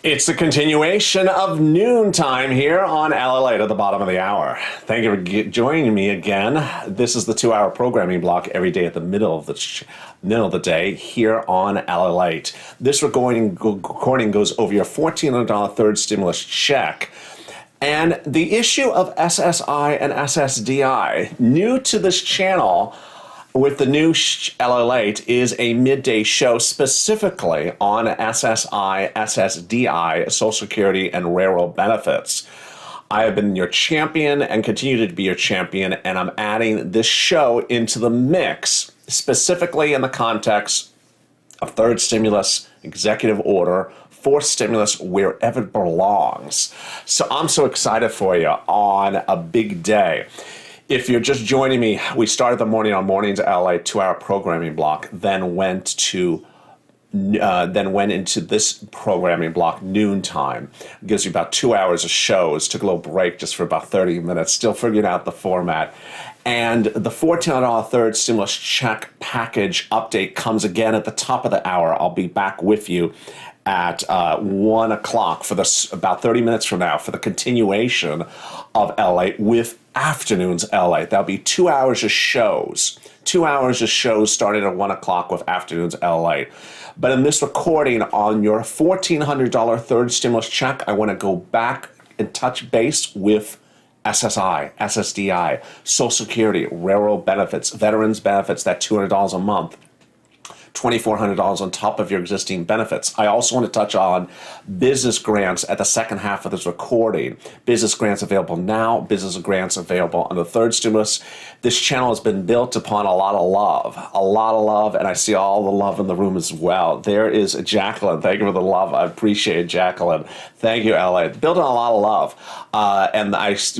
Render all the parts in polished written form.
It's the continuation of Noontime here on LLate at the bottom of the hour. Thank you for joining me again. This is the 2-hour programming block every day at the middle of the day here on LLate. This recording goes over your $1,400 third stimulus check. And the issue of SSI and SSDI, new to this channel, with the new LLate is a midday show specifically on SSI, SSDI, Social Security, and railroad benefits. I have been your champion and continue to be your champion, and I'm adding this show into the mix, specifically in the context of third stimulus, executive order, fourth stimulus, wherever it belongs. So I'm so excited for you on a big day. If you're just joining me, we started the morning on Mornings LA 2-hour programming block, then went into this programming block, Noontime. It gives you about 2 hours of shows. Took a little break just for about 30 minutes, still figuring out the format. And the $1,400 third stimulus check package update comes again at the top of the hour. I'll be back with you at 1 o'clock for this, about 30 minutes from now, for the continuation of LA with Afternoons LA. That'll be 2 hours of shows. 2 hours of shows starting at 1 o'clock with Afternoons LA. But in this recording on your $1,400 third stimulus check, I want to go back and touch base with SSI, SSDI, Social Security, railroad benefits, veterans benefits, that $200 a month. $2,400 on top of your existing benefits. I also want to touch on business grants at the second half of this recording. Business grants available now, business grants available on the third stimulus. This channel has been built upon a lot of love, and I see all the love in the room as well. There is Jacqueline. Thank you for the love. I appreciate it, Jacqueline. Thank you, LA. Building a lot of love. And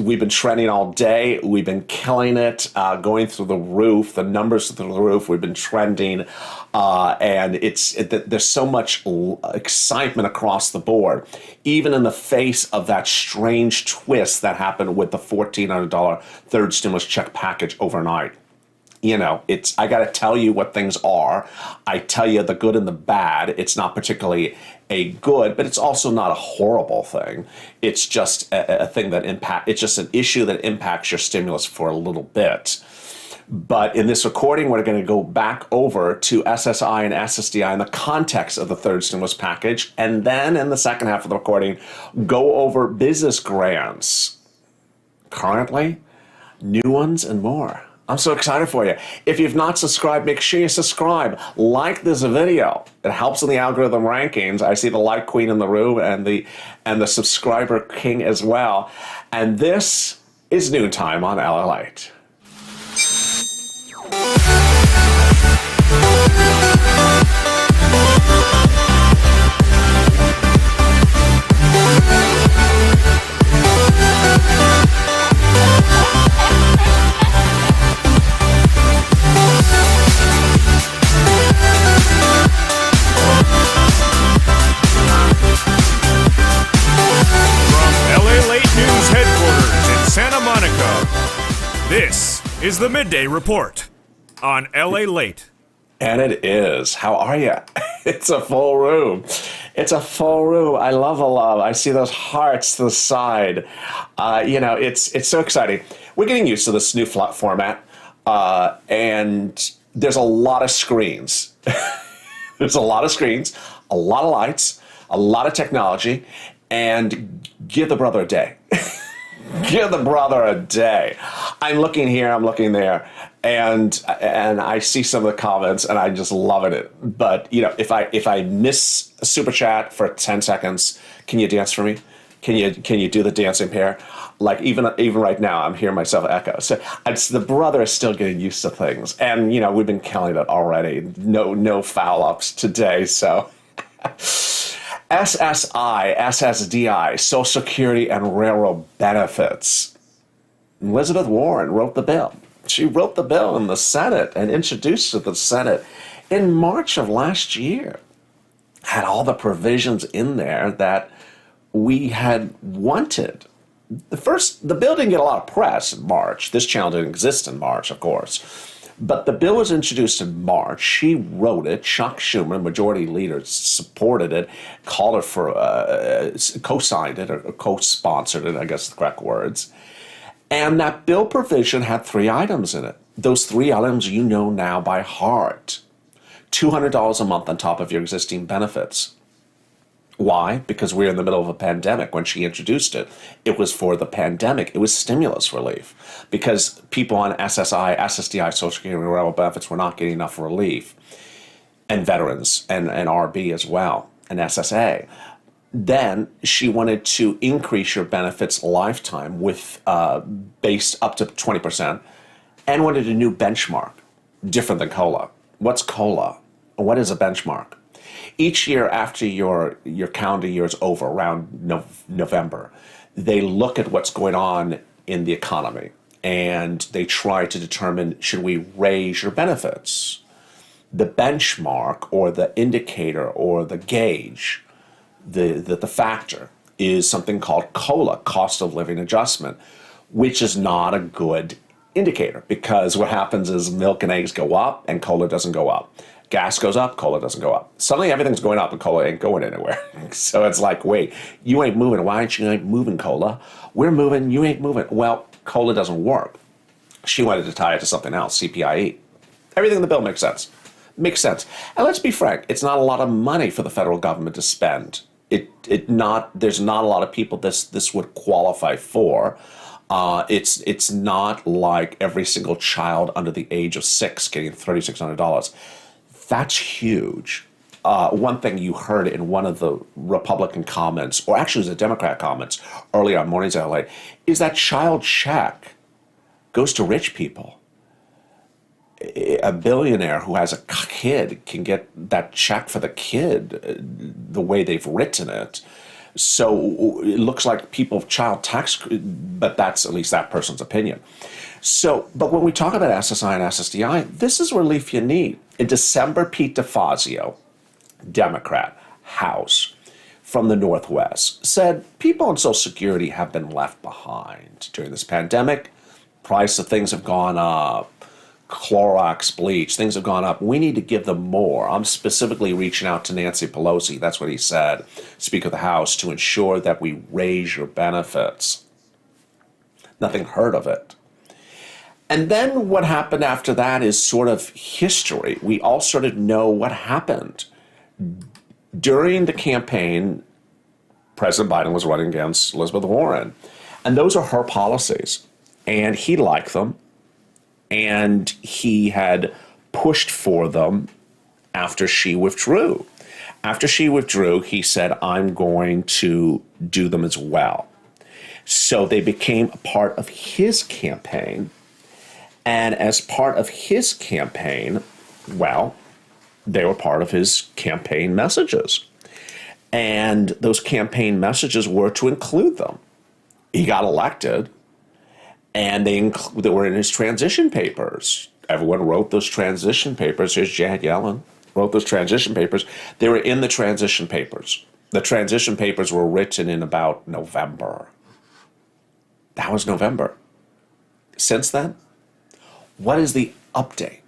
we've been trending all day. We've been killing it, going through the roof, the numbers through the roof. We've been trending. And there's so much excitement across the board, even in the face of that strange twist that happened with the $1,400 third stimulus check package overnight. You know, I got to tell you what things are. I tell you the good and the bad. It's not particularly a good, but it's also not a horrible thing. It's just a thing that it's just an issue that impacts your stimulus for a little bit. But in this recording, we're going to go back over to SSI and SSDI in the context of the third stimulus package. And then in the second half of the recording, go over business grants, currently, new ones, and more. I'm so excited for you. If you've not subscribed, make sure you subscribe. Like this video. It helps in the algorithm rankings. I see the like queen in the room and the subscriber king as well. And this is Noontime on LLate. This is the Midday Report on LA Late. And it is. How are you? It's a full room. It's a full room. I love the love. I see those hearts to the side. It's so exciting. We're getting used to this new format, and there's a lot of screens. There's a lot of screens, a lot of lights, a lot of technology, and give the brother a day. Give the brother a day. I'm looking here, I'm looking there, and I see some of the comments, and I'm just loving it. But you know, if I miss a super chat for 10 seconds, can you dance for me? Can you do the dancing pair? Like even right now, I'm hearing myself echo. So the brother is still getting used to things, and you know we've been killing it already. No foul ups today, so. SSI, SSDI, Social Security, and railroad benefits. Elizabeth Warren wrote the bill. She wrote the bill in the Senate and introduced it to the Senate in March of last year. Had all the provisions in there that we had wanted. The bill didn't get a lot of press in March. This channel didn't exist in March, of course. But the bill was introduced in March. She wrote it. Chuck Schumer, majority leader, supported it, called it for, co-signed it, or co-sponsored it, I guess the correct words. And that bill provision had 3 items in it. Those 3 items you know now by heart. $200 a month on top of your existing benefits. Why? Because we're in the middle of a pandemic. When she introduced it, it was for the pandemic. It was stimulus relief because people on SSI, SSDI, Social Security, and Rural benefits were not getting enough relief, and veterans and RB as well, and SSA. Then she wanted to increase your benefits lifetime with based up to 20%, and wanted a new benchmark, different than COLA. What's COLA? What is a benchmark? Each year after your calendar year is over, around November, they look at what's going on in the economy and they try to determine, should we raise your benefits? The benchmark or the indicator or the gauge, the factor, is something called COLA, cost of living adjustment, which is not a good indicator because what happens is milk and eggs go up and COLA doesn't go up. Gas goes up, COLA doesn't go up. Suddenly everything's going up and COLA ain't going anywhere. So it's like, wait, you ain't moving. Why aren't you moving, COLA? We're moving, you ain't moving. Well, COLA doesn't work. She wanted to tie it to something else, CPIE. Everything in the bill makes sense. Makes sense. And let's be frank, it's not a lot of money for the federal government to spend. There's not a lot of people this would qualify for. It's not like every single child under the age of 6 getting $3,600. That's huge. One thing you heard in one of the Republican comments, or actually it was a Democrat comments earlier on Mornings LA, is that child check goes to rich people. A billionaire who has a kid can get that check for the kid the way they've written it. So it looks like people of child tax, but that's at least that person's opinion. So, but when we talk about SSI and SSDI, this is relief you need. In December, Pete DeFazio, Democrat, House, from the Northwest, said people on Social Security have been left behind during this pandemic. Price of things have gone up. Clorox, bleach, things have gone up. We need to give them more. I'm specifically reaching out to Nancy Pelosi, that's what he said, Speaker of the House, to ensure that we raise your benefits. Nothing heard of it. And then what happened after that is sort of history. We all sort of know what happened. During the campaign, President Biden was running against Elizabeth Warren. And those are her policies. And he liked them. And he had pushed for them after she withdrew. After she withdrew, he said, I'm going to do them as well. So they became a part of his campaign. And as part of his campaign, well, they were part of his campaign messages. And those campaign messages were to include them. He got elected, and they were in his transition papers. Everyone wrote those transition papers. Here's Janet Yellen, wrote those transition papers. They were in the transition papers. The transition papers were written in about November. That was November. Since then, what is the update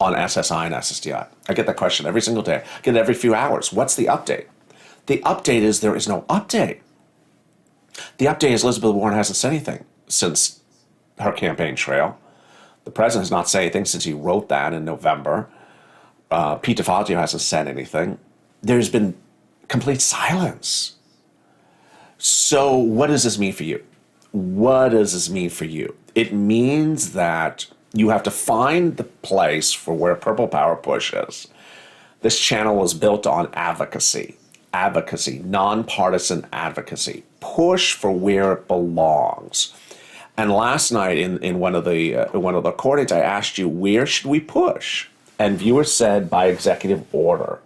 on SSI and SSDI? I get that question every single day. I get it every few hours. What's the update? The update is there is no update. The update is Elizabeth Warren hasn't said anything since her campaign trail. The president has not said anything since he wrote that in November. Pete DeFazio hasn't said anything. There's been complete silence. So what does this mean for you? What does this mean for you? It means that you have to find the place for where Purple Power pushes. This channel was built on advocacy, nonpartisan advocacy. Push for where it belongs. And last night in one of the recordings, I asked you, where should we push? And viewers said by executive order.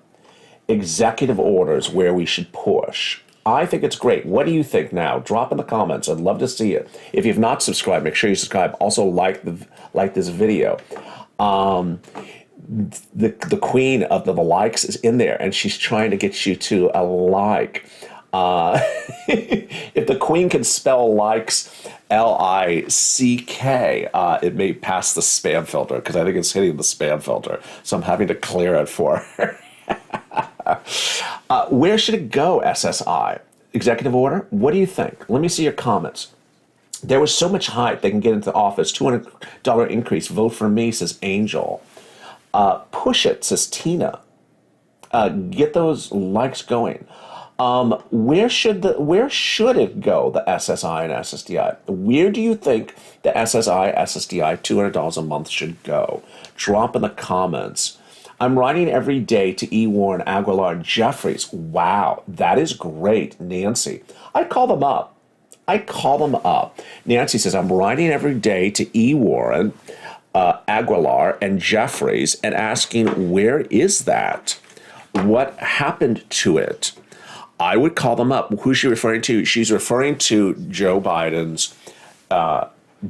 Executive orders where we should push. I think it's great. What do you think now? Drop in the comments. I'd love to see it. If you've not subscribed, make sure you subscribe. Also like this video. The queen of the likes is in there, and she's trying to get you to a like. If the queen can spell likes Lick. It may pass the spam filter because I think it's hitting the spam filter. So I'm having to clear it for her. Where should it go, SSI? Executive order? What do you think? Let me see your comments. There was so much hype they can get into office. $200 increase. Vote for me, says Angel. Push it, says Tina. Get those likes going. Where should it go, the SSI and SSDI? Where do you think the SSI, SSDI, $200 a month should go? Drop in the comments. I'm writing every day to E. Warren, Aguilar, and Jeffries. Wow, that is great, Nancy. I'd call them up. Nancy says, I'm writing every day to E. Warren, Aguilar, and Jeffries and asking, where is that? What happened to it? I would call them up. Who's she referring to? She's referring to Joe Biden's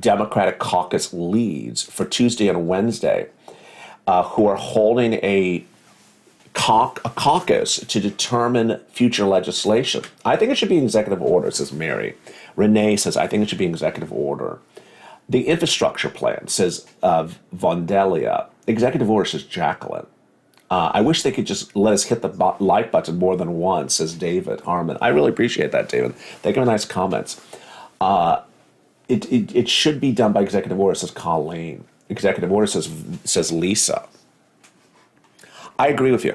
Democratic caucus leads for Tuesday and Wednesday, who are holding a caucus to determine future legislation. I think it should be an executive order, says Mary. Renee says, I think it should be an executive order. The infrastructure plan, says Vondelia. Executive order, says Jacqueline. I wish they could just let us hit the like button more than once, says David Harmon. I really appreciate that, David. Thank you for nice comments. It should be done by executive order, says Colleen. Executive order, says Lisa. I agree with you.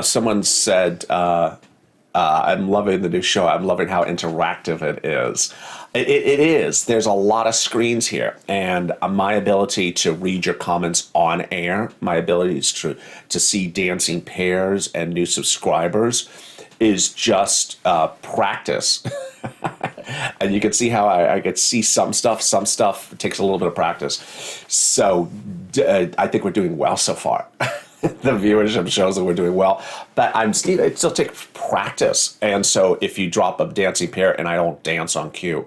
Someone said, I'm loving the new show. I'm loving how interactive it is. It is. There's a lot of screens here, and my ability to read your comments on air, my ability to see dancing pairs and new subscribers is just practice. And you can see how I could see some stuff. Some stuff takes a little bit of practice. So I think we're doing well so far. The viewership shows that we're doing well, but it still takes practice. And so if you drop a dancing pair and I don't dance on cue,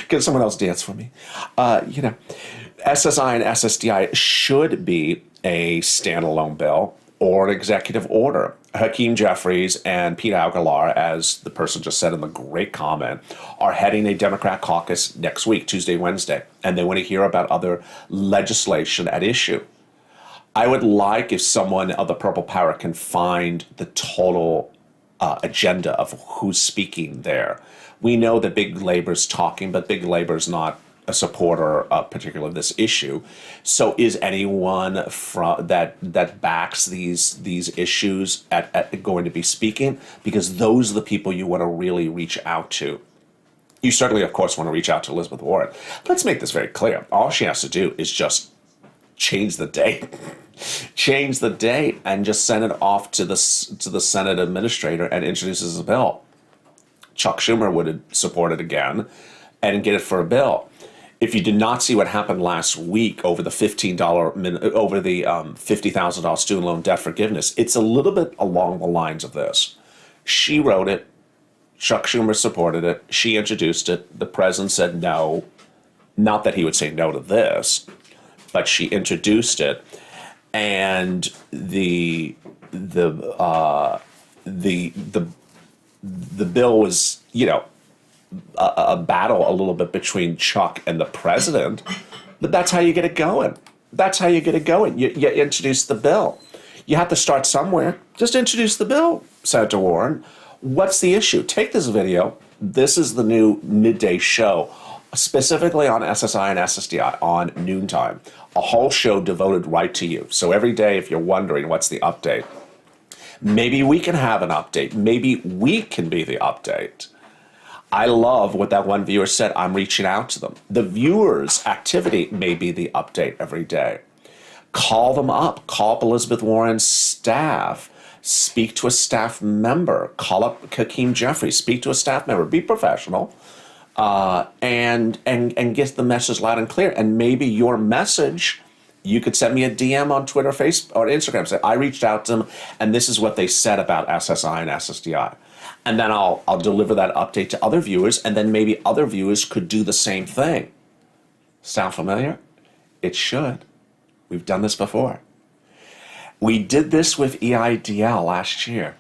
can someone else dance for me? SSI and SSDI should be a standalone bill or an executive order. Hakeem Jeffries and Pete Aguilar, as the person just said in the great comment, are heading a Democrat caucus next week, Tuesday, Wednesday, and they want to hear about other legislation at issue. I would like if someone of the Purple Power can find the total agenda of who's speaking there. We know that Big Labor's talking, but Big Labor's not a supporter of particularly this issue. So is anyone that backs these issues at going to be speaking? Because those are the people you want to really reach out to. You certainly, of course, want to reach out to Elizabeth Warren. Let's make this very clear. All she has to do is just change the date. Change the date and just send it off to the Senate administrator and introduces a bill. Chuck Schumer would support it again and get it for a bill. If you did not see what happened last week over the $50,000 student loan debt forgiveness, it's a little bit along the lines of this. She wrote it. Chuck Schumer supported it. She introduced it. The president said no. Not that he would say no to this, but she introduced it, and the bill was, a battle a little bit between Chuck and the president, but that's how you get it going. You introduce the bill. You have to start somewhere. Just introduce the bill, Senator Warren. What's the issue? Take this video. This is the new midday show, specifically on SSI and SSDI on Noontime. A whole show devoted right to you. So every day, if you're wondering what's the update, maybe we can have an update. Maybe we can be the update. I love what that one viewer said. I'm reaching out to them. The viewers' activity may be the update every day. Call them up. Call up Elizabeth Warren's staff. Speak to a staff member. Call up Hakeem Jeffries. Speak to a staff member. Be professional. And get the message loud and clear. And maybe your message, you could send me a DM on Twitter, Facebook, or Instagram. Say, I reached out to them, and this is what they said about SSI and SSDI. And then I'll deliver that update to other viewers, and then maybe other viewers could do the same thing. Sound familiar? It should. We've done this before. We did this with EIDL last year.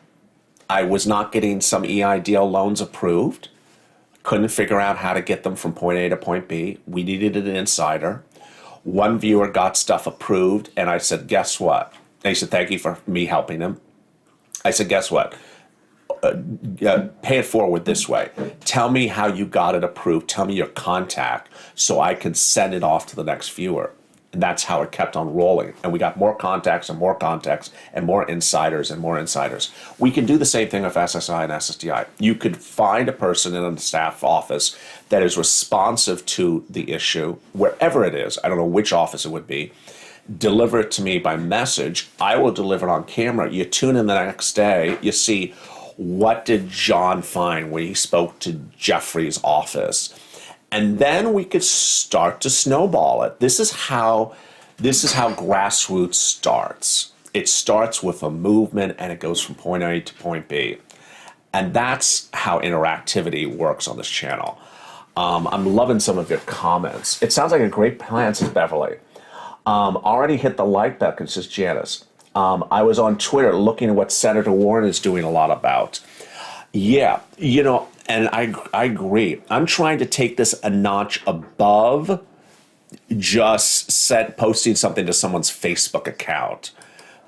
I was not getting some EIDL loans approved. Couldn't figure out how to get them from point A to point B. We needed an insider. One viewer got stuff approved, and I said, guess what? And he said, thank you for me helping him. I said, guess what? Pay it forward this way. Tell me how you got it approved. Tell me your contact so I can send it off to the next viewer. And that's how it kept on rolling. And we got more contacts and more contacts and more insiders and more insiders. We can do the same thing with SSI and SSDI. You could find a person in a staff office that is responsive to the issue, wherever it is. I don't know which office it would be. Deliver it to me by message. I will deliver it on camera. You tune in the next day, you see, what did John find when he spoke to Jeffrey's office? And then we could start to snowball it. This is how grassroots starts. It starts with a movement and it goes from point A to point B. And that's how interactivity works on this channel. I'm loving some of your comments. It sounds like a great plan, says Beverly. Already hit the like button, says Janice. I was on Twitter looking at what Senator Warren is doing a lot about. Yeah, you know, and I agree. I'm trying to take this a notch above just posting something to someone's Facebook account.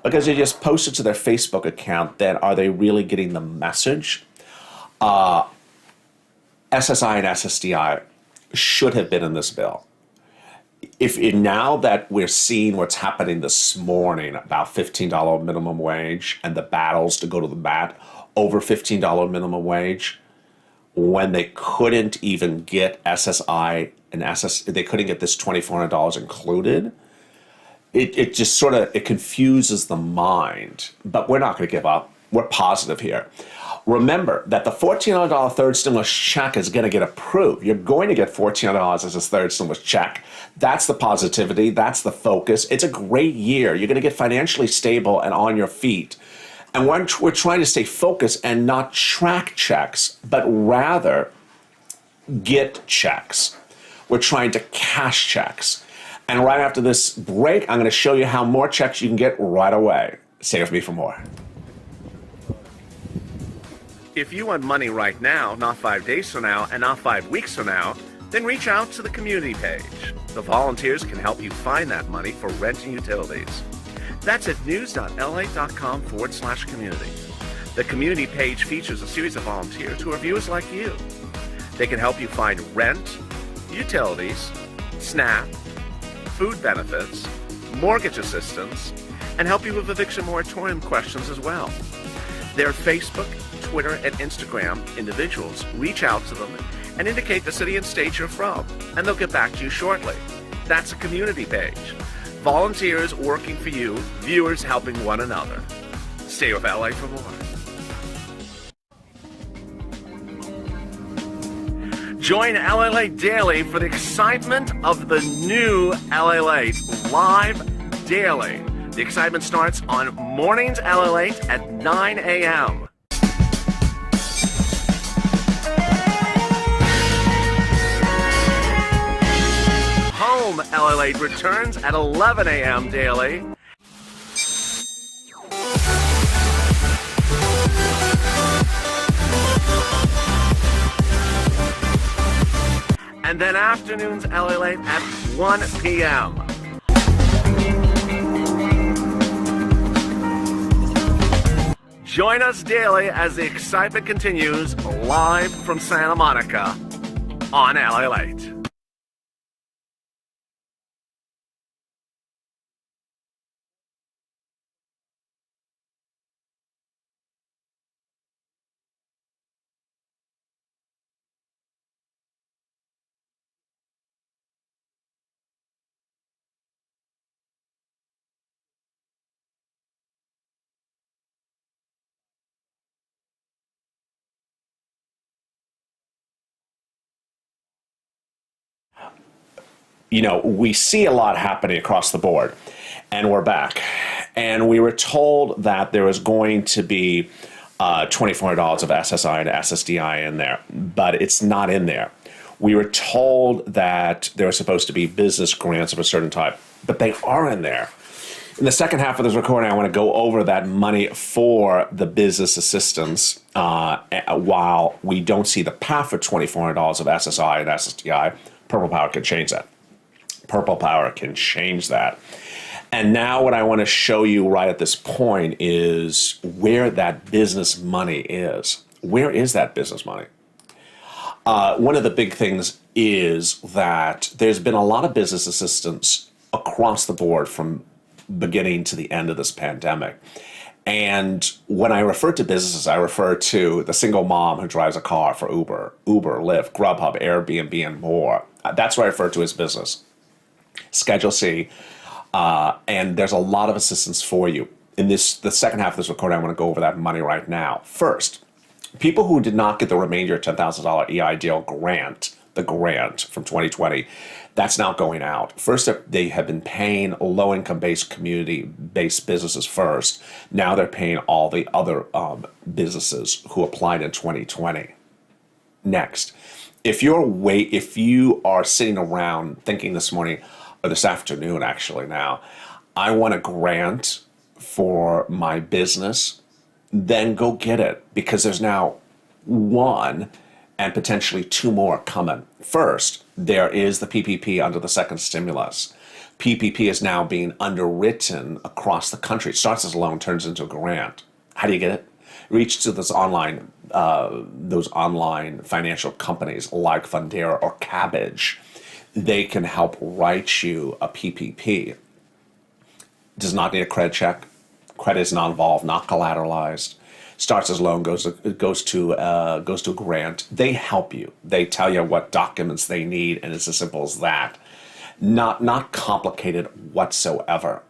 Because they just post it to their Facebook account, then are they really getting the message? SSI and SSDI should have been in this bill. Now that we're seeing what's happening this morning about $15 minimum wage and the battles to go to the mat over $15 minimum wage, when they couldn't even get SSI and they couldn't get this $2,400 included, it just sort of, it confuses the mind. But we're not going to give up. We're positive here. Remember that the $1,400 third stimulus check is going to get approved. You're going to get $1,400 as a third stimulus check. That's the positivity. That's the focus. It's a great year. You're going to get financially stable and on your feet. And we're trying to stay focused and not track checks, but rather get checks. We're trying to cash checks. And right after this break, I'm going to show you how more checks you can get right away. Stay with me for more. If you want money right now, not 5 days from now, and not 5 weeks from now, then reach out to the community page. The volunteers can help you find that money for rent and utilities. That's at news.la.com/community. The community page features a series of volunteers who are viewers like you. They can help you find rent, utilities, SNAP, food benefits, mortgage assistance, and help you with eviction moratorium questions as well. Their Facebook, Twitter, and Instagram individuals reach out to them and indicate the city and state you're from, and they'll get back to you shortly. That's a community page. Volunteers working for you, viewers helping one another. Stay with LA for more. Join LA Late Daily for the excitement of the new LA Late live daily. The excitement starts on Mornings LA at 9 a.m. Home LA returns at 11 a.m. daily. And then afternoons LA at 1 p.m. Join us daily as the excitement continues live from Santa Monica on LA Late. You know, we see a lot happening across the board, and we're back. And we were told that there was going to be $2,400 of SSI and SSDI in there, but it's not in there. We were told that there was supposed to be business grants of a certain type, but they are in there. In the second half of this recording, I want to go over that money for the business assistants while we don't see the path for $2,400 of SSI and SSDI. Purple Power can change that. Purple Power can change that. And now what I want to show you right at this point is where that business money is. Where is that business money? One of the big things is that there's been a lot of business assistants across the board from beginning to the end of this pandemic. And when I refer to businesses, I refer to the single mom who drives a car for Uber, Lyft, Grubhub, Airbnb, and more. That's what I refer to as business. Schedule C. And there's a lot of assistance for you. In the second half of this recording, I want to go over that money right now. First, people who did not get the remainder $10,000 EIDL grant, the grant from 2020, that's now going out. First, they have been paying low-income-based, community-based businesses first. Now they're paying all the other businesses who applied in 2020. Next, if you are sitting around thinking this morning, or this afternoon actually now, I want a grant for my business, then go get it, because there's now one and potentially two more coming. First, there is the PPP under the second stimulus. PPP is now being underwritten across the country. It starts as a loan, turns into a grant. How do you get it? Reach to those online financial companies like Fundera or Cabbage. They can help write you a PPP. Does not need a credit check. Credit is not involved, not collateralized. Starts as a loan, goes to a grant. They help you. They tell you what documents they need, and it's as simple as that. Not complicated whatsoever.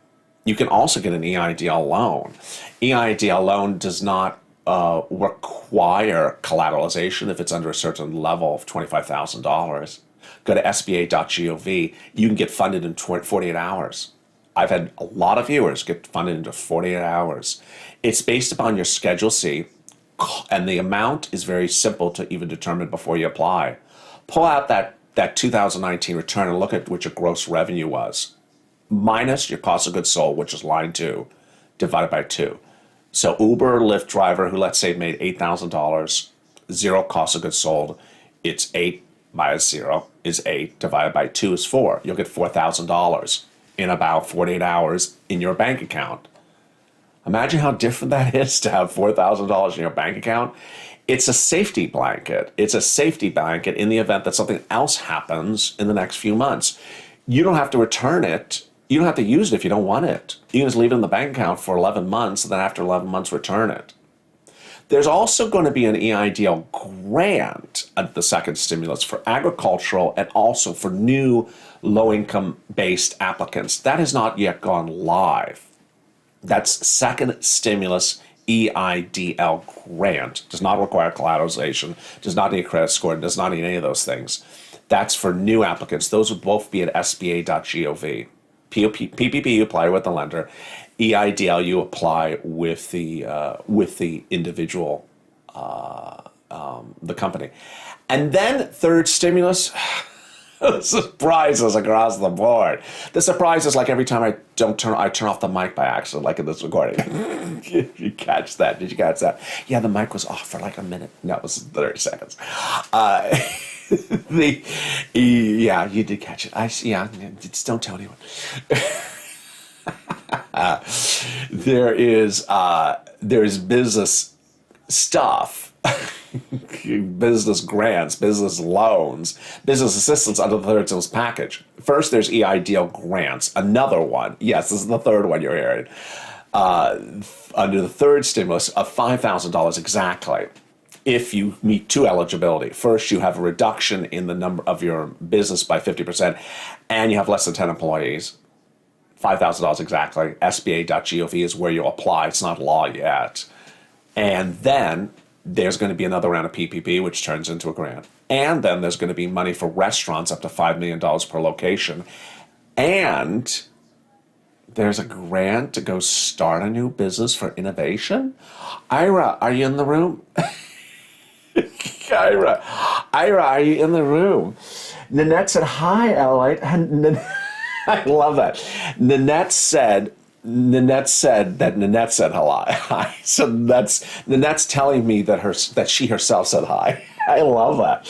You can also get an EIDL loan. EIDL loan does not require collateralization if it's under a certain level of $25,000. Go to sba.gov. You can get funded in 48 hours. I've had a lot of viewers get funded into 48 hours. It's based upon your Schedule C, and the amount is very simple to even determine before you apply. Pull out that 2019 return and look at what your gross revenue was, minus your cost of goods sold, which is line 2, divided by 2. So Uber, Lyft driver who, let's say, made $8,000, zero cost of goods sold, it's 8 minus 0 is 8, divided by 2 is 4. You'll get $4,000 in about 48 hours in your bank account. Imagine how different that is to have $4,000 in your bank account. It's a safety blanket. It's a safety blanket in the event that something else happens in the next few months. You don't have to return it. You don't have to use it if you don't want it. You can just leave it in the bank account for 11 months, and then after 11 months, return it. There's also going to be an EIDL grant at the second stimulus for agricultural and also for new low-income-based applicants. That has not yet gone live. That's second stimulus EIDL grant. Does not require collateralization, does not need a credit score, does not need any of those things. That's for new applicants. Those would both be at sba.gov. PPP, you apply with the lender. EIDL, you apply with the individual, the company. And then third stimulus, surprises across the board. The surprise is like every time I turn off the mic by accident, like in this recording. Did you catch that? Yeah, the mic was off for like a minute. No, it was 30 seconds. Yeah, you did catch it. Just don't tell anyone. There's business stuff, business grants, business loans, business assistance under the third stimulus package. First, there's EIDL grants. Another one. Yes, this is the third one you're hearing. Under the third stimulus of $5,000 exactly. If you meet two eligibility. First, you have a reduction in the number of your business by 50%, and you have less than 10 employees. $5,000 exactly. SBA.gov is where you apply. It's not law yet. And then there's going to be another round of PPP, which turns into a grant. And then there's going to be money for restaurants up to $5 million per location. And there's a grant to go start a new business for innovation. Ira, are you in the room? Ira, are you in the room? Nanette said, hi, Elliot. I love that. Nanette said, Nanette said that Nanette said hello. Hi. So Nanette's telling me that she herself said hi. I love that.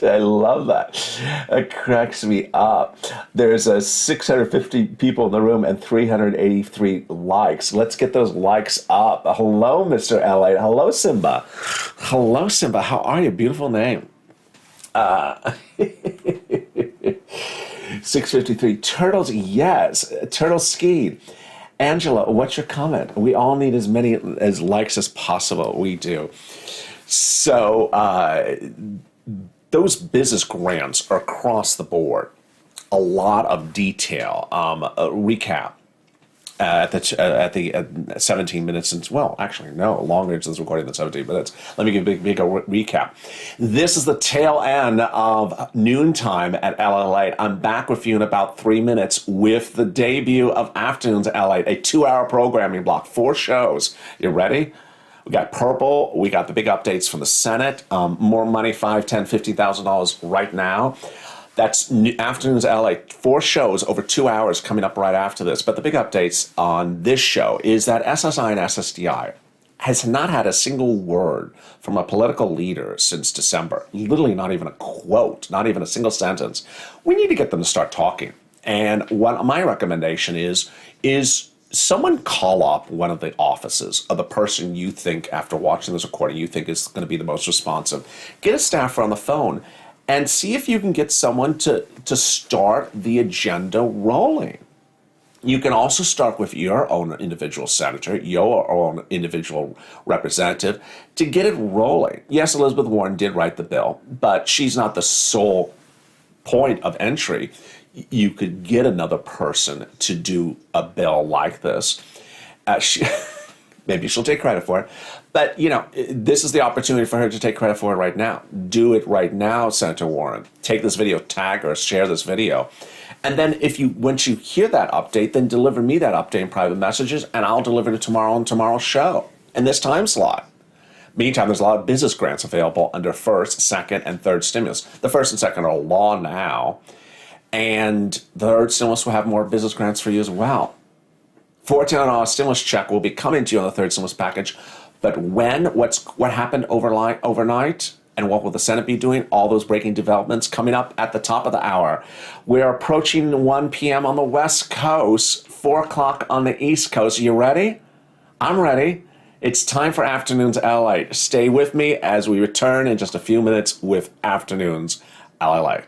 I love that. It cracks me up. There's 650 people in the room and 383 likes. Let's get those likes up. Hello, Mr. LA. Hello, Simba. Hello, Simba. How are you? Beautiful name. 653. Turtles, yes. Turtle skied. Angela, what's your comment? We all need as many as likes as possible. We do. So, those business grants are across the board. A lot of detail. A recap at the 17 minutes. And, well, actually, no, longer into this recording than 17 minutes. Let me give a big recap. This is the tail end of Noontime at LA. I'm back with you in about 3 minutes with the debut of Afternoons at LA, a 2-hour programming block, 4 shows. You ready? We got Purple. We got the big updates from the Senate. More money, $5,000, $10,000, $50,000 right now. That's Afternoons LA. 4 shows over 2 hours coming up right after this. But the big updates on this show is that SSI and SSDI has not had a single word from a political leader since December. Literally not even a quote, not even a single sentence. We need to get them to start talking. And what my recommendation is someone call up one of the offices of the person you think, after watching this recording, you think is going to be the most responsive. Get a staffer on the phone and see if you can get someone to start the agenda rolling. You can also start with your own individual senator, your own individual representative, to get it rolling. Yes, Elizabeth Warren did write the bill, but she's not the sole point of entry. You could get another person to do a bill like this. Maybe she'll take credit for it. But, this is the opportunity for her to take credit for it right now. Do it right now, Senator Warren. Take this video, tag her, share this video. And then once you hear that update, then deliver me that update in private messages, and I'll deliver it tomorrow on tomorrow's show in this time slot. Meantime, there's a lot of business grants available under first, second, and third stimulus. The first and second are law now. And the third stimulus will have more business grants for you as well. $14 stimulus check will be coming to you on the third stimulus package. But what happened overnight, and what will the Senate be doing? All those breaking developments coming up at the top of the hour. We're approaching 1 p.m. on the West Coast, 4 o'clock on the East Coast. Are you ready? I'm ready. It's time for Afternoons LA. Stay with me as we return in just a few minutes with Afternoons LA.